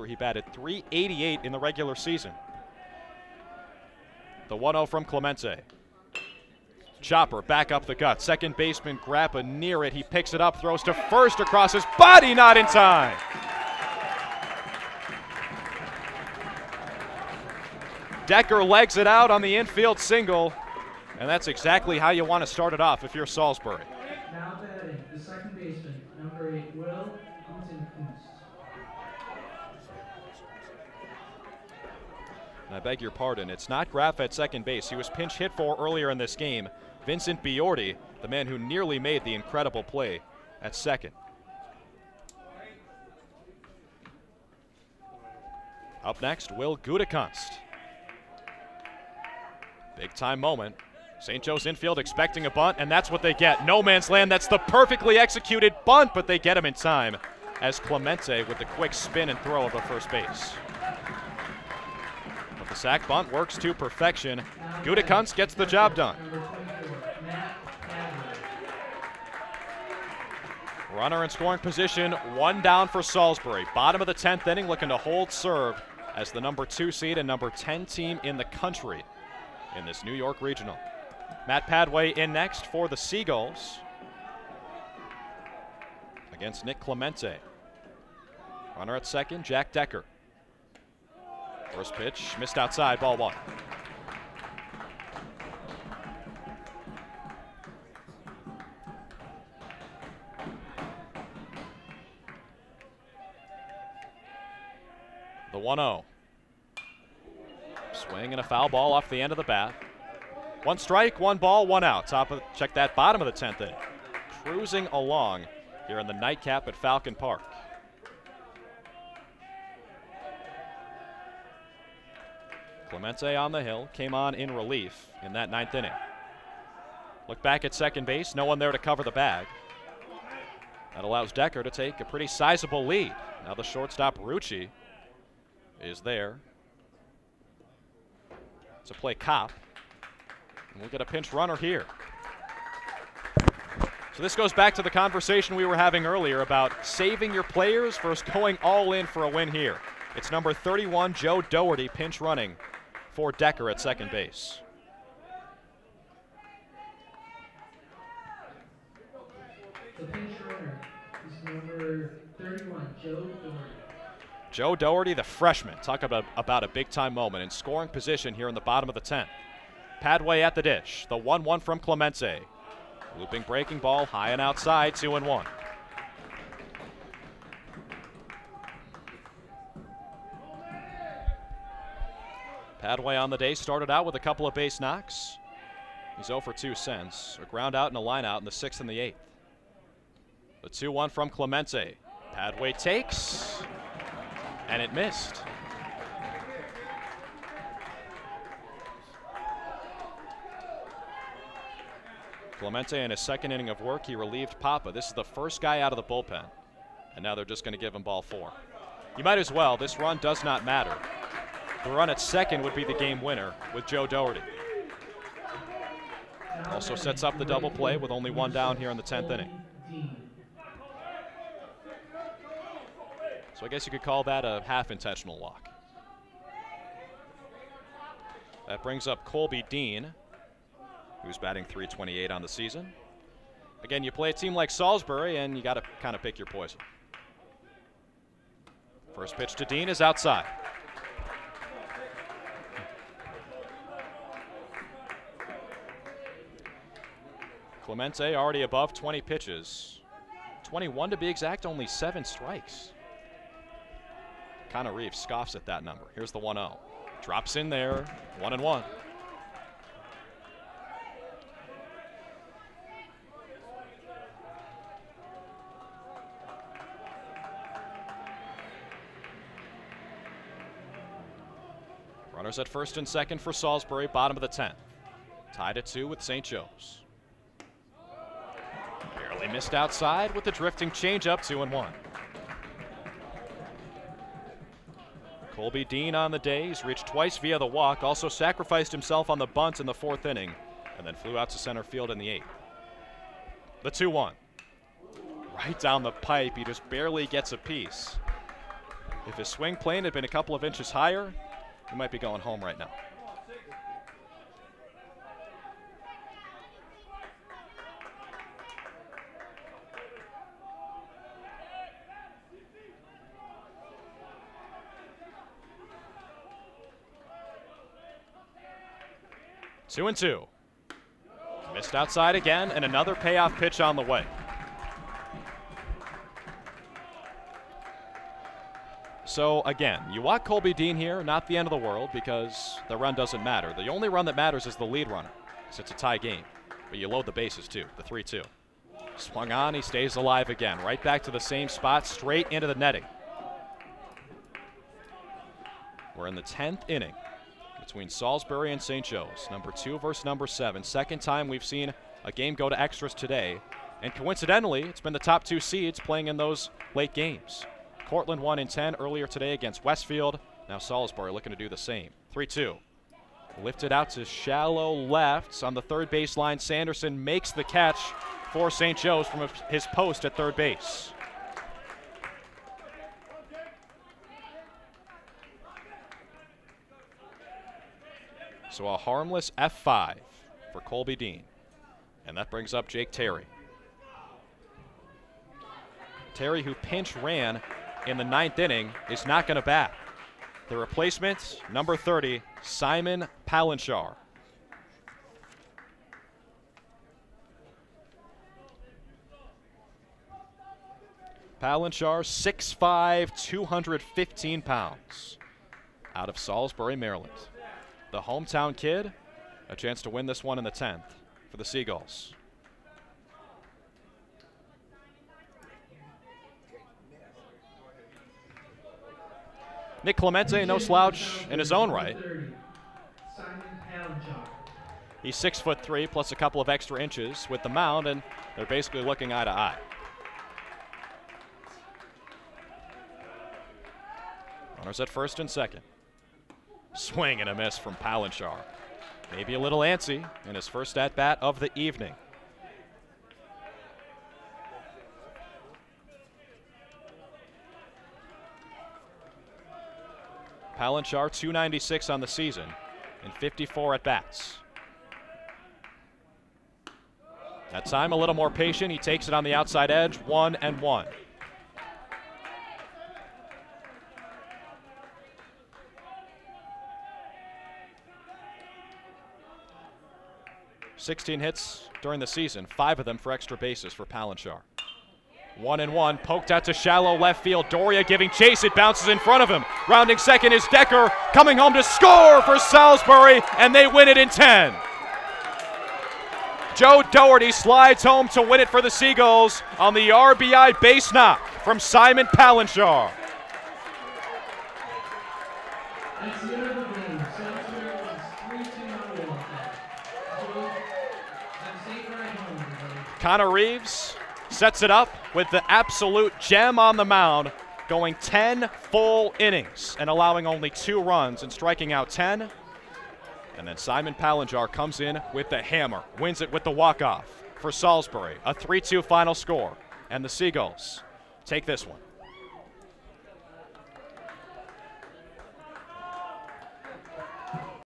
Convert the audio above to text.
He batted .388 in the regular season. The 1-0 from Clemente. Chopper back up the gut. Second baseman Grappa near it. He picks it up, throws to first across his body, not in time. Decker legs it out on the infield single, and that's exactly how you want to start it off if you're Salisbury. Now batting, the second baseman, number 8, Will Gutekunst. I beg your pardon, it's not Grappa at second base. He was pinch hit for earlier in this game. Vincent Biordi, the man who nearly made the incredible play at second. Up next, Will Gutekunst. Big time moment. St. Joe's infield expecting a bunt, and that's what they get. No man's land. That's the perfectly executed bunt, but they get him in time as Clemente with the quick spin and throw over first base. But the sac bunt works to perfection. Gutekunst gets the job done. Runner in scoring position, one down for Salisbury. Bottom of the 10th inning, looking to hold serve as the number 2 seed and number 10 team in the country in this New York Regional. Matt Padway in next for the Seagulls against Nick Clemente. Runner at second, Jack Decker. First pitch, missed outside, ball 1. The 1-0. Swing and a foul ball off the end of the bat. 1 strike, 1 ball, 1 out. Check that bottom of the 10th inning. Cruising along here in the nightcap at Falcon Park. Clemente on the hill, came on in relief in that 9th inning. Look back at second base, no one there to cover the bag. That allows Decker to take a pretty sizable lead. Now the shortstop, Rucci, is there to play cop. And we'll get a pinch runner here. So this goes back to the conversation we were having earlier about saving your players versus going all in for a win here. It's number 31, Joe Doherty, pinch running for Decker at second base. The pinch runner is number 31, Joe Doherty. Joe Doherty, the freshman. Talk about a big-time moment in scoring position here in the bottom of the 10th. Padway at the dish. The 1-1 from Clemente. Looping breaking ball, high and outside, 2-1. Padway on the day started out with a couple of base knocks. He's 0 for 2 since. A ground out and a line out in the 6th and the 8th. The 2-1 from Clemente. Padway takes, and it missed. Clemente in his second inning of work, he relieved Papa. This is the first guy out of the bullpen, and now they're just going to give him ball 4. You might as well. This run does not matter. The run at second would be the game winner with Joe Doherty. Also sets up the double play with only 1 down here in the 10th inning. So I guess you could call that a half-intentional walk. That brings up Colby Dean, who's batting .328 on the season. Again, you play a team like Salisbury, and you got to kind of pick your poison. First pitch to Dean is outside. Clemente already above 20 pitches. 21 to be exact, only 7 strikes. Connor Reeves scoffs at that number. Here's the 1-0. Drops in there, 1-1. Runners at first and second for Salisbury, bottom of the 10th. Tied at 2 with St. Joe's. Barely missed outside with the drifting changeup, 2-1. Colby Dean on the day. He's reached twice via the walk, also sacrificed himself on the bunt in the 4th inning, and then flew out to center field in the 8th. The 2-1. Right down the pipe, he just barely gets a piece. If his swing plane had been a couple of inches higher, he might be going home right now. Two and two. Missed outside again, and another payoff pitch on the way. So again, you walk Colby Dean here, not the end of the world because the run doesn't matter. The only run that matters is the lead runner, because it's a tie game. But you load the bases too, the 3-2. Swung on, he stays alive again. Right back to the same spot, straight into the netting. We're in the 10th inning between Salisbury and St. Joe's. Number 2 versus number 7. Second time we've seen a game go to extras today. And coincidentally, it's been the top 2 seeds playing in those late games. Cortland won in 10 earlier today against Westfield. Now Salisbury looking to do the same. 3-2. Lifted out to shallow left on the third baseline. Sanderson makes the catch for St. Joe's from his post at third base. So a harmless F5 for Colby Dean. And that brings up Jake Terry. Terry, who pinch ran in the 9th inning, is not going to bat. The replacement, number 30, Simon Palanchar. Palanchar, 6'5", 215 pounds, out of Salisbury, Maryland. The hometown kid, a chance to win this one in the 10th for the Seagulls. Nick Clemente, no slouch in his own right. He's 6'3", plus a couple of extra inches with the mound, and they're basically looking eye to eye. Runners at first and second. Swing and a miss from Palanchar. Maybe a little antsy in his first at-bat of the evening. Palanchar, 296 on the season in 54 at-bats. That time a little more patient. He takes it on the outside edge, 1-1. "16 hits during the season, 5 of them for extra bases for Palanchar. 1-1, poked out to shallow left field. Doria giving chase, it bounces in front of him. Rounding second is Decker, coming home to score for Salisbury, and they win it in 10. Joe Doherty slides home to win it for the Seagulls on the RBI base knock from Simon Palanchar. That's the end of the game. Salisbury is 3-2 on the offense. Connor Reeves sets it up with the absolute gem on the mound, going 10 full innings and allowing only 2 runs and striking out 10. And then Simon Palanchar comes in with the hammer, wins it with the walk-off for Salisbury. A 3-2 final score, and the Seagulls take this one.